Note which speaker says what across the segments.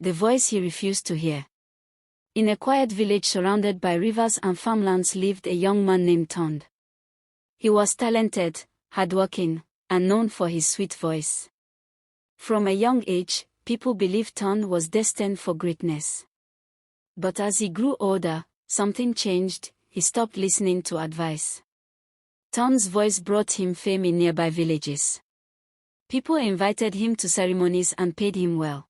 Speaker 1: the voice he refused to hear. In a quiet village surrounded by rivers and farmlands lived a young man named Tond. He was talented, hardworking, and known for his sweet voice. From a young age, people believed Tond was destined for greatness. But as he grew older, something changed. He stopped listening to advice. Tond's voice brought him fame in nearby villages. People invited him to ceremonies and paid him well.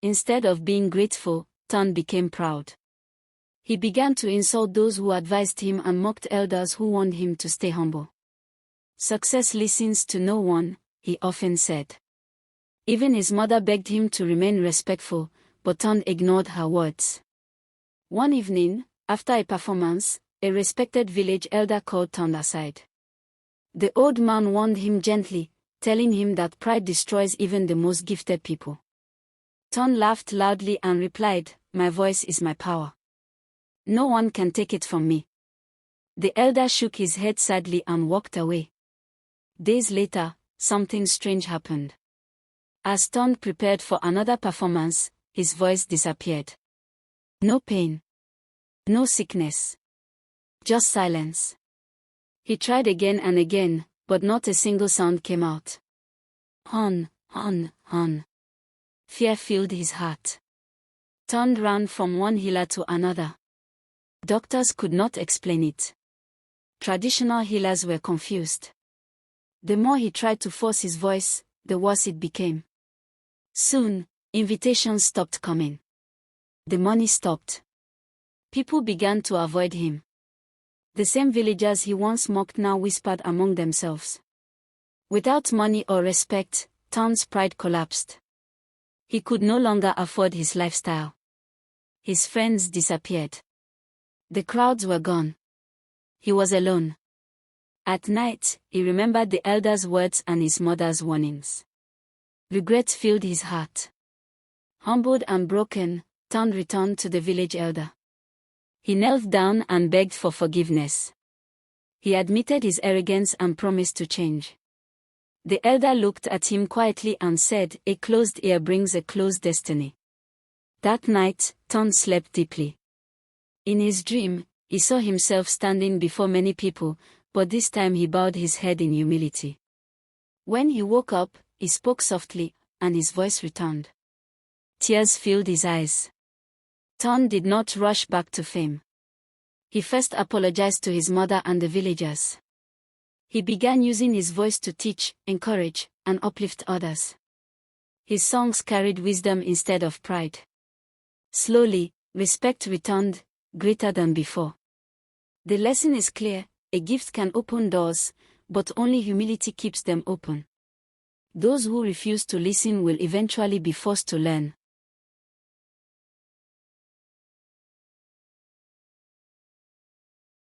Speaker 1: Instead of being grateful, Tond became proud. He began to insult those who advised him and mocked elders who warned him to stay humble. "Success listens to no one," he often said. Even his mother begged him to remain respectful, but Tond ignored her words. One evening, after a performance, a respected village elder called Tond aside. The old man warned him gently, telling him that pride destroys even the most gifted people. Tond laughed loudly and replied, "My voice is my power. No one can take it from me." The elder shook his head sadly and walked away. Days later, something strange happened. As Tond prepared for another performance, his voice disappeared. No pain. No sickness. Just silence. He tried again and again, but not a single sound came out. Hon. Fear filled his heart. Tond ran from one healer to another. Doctors could not explain it. Traditional healers were confused. The more he tried to force his voice, the worse it became. Soon, invitations stopped coming. The money stopped. People began to avoid him. The same villagers he once mocked now whispered among themselves. Without money or respect, Tond's pride collapsed. He could no longer afford his lifestyle. His friends disappeared. The crowds were gone. He was alone. At night, he remembered the elder's words and his mother's warnings. Regret filled his heart. Humbled and broken, Tond returned to the village elder. He knelt down and begged for forgiveness. He admitted his arrogance and promised to change. The elder looked at him quietly and said, "A closed ear brings a closed destiny." That night, Tond slept deeply. In his dream, he saw himself standing before many people, but this time he bowed his head in humility. When he woke up, he spoke softly, and his voice returned. Tears filled his eyes. Tond did not rush back to fame. He first apologized to his mother and the villagers. He began using his voice to teach, encourage, and uplift others. His songs carried wisdom instead of pride. Slowly, respect returned, greater than before. The lesson is clear: a gift can open doors, but only humility keeps them open. Those who refuse to listen will eventually be forced to learn.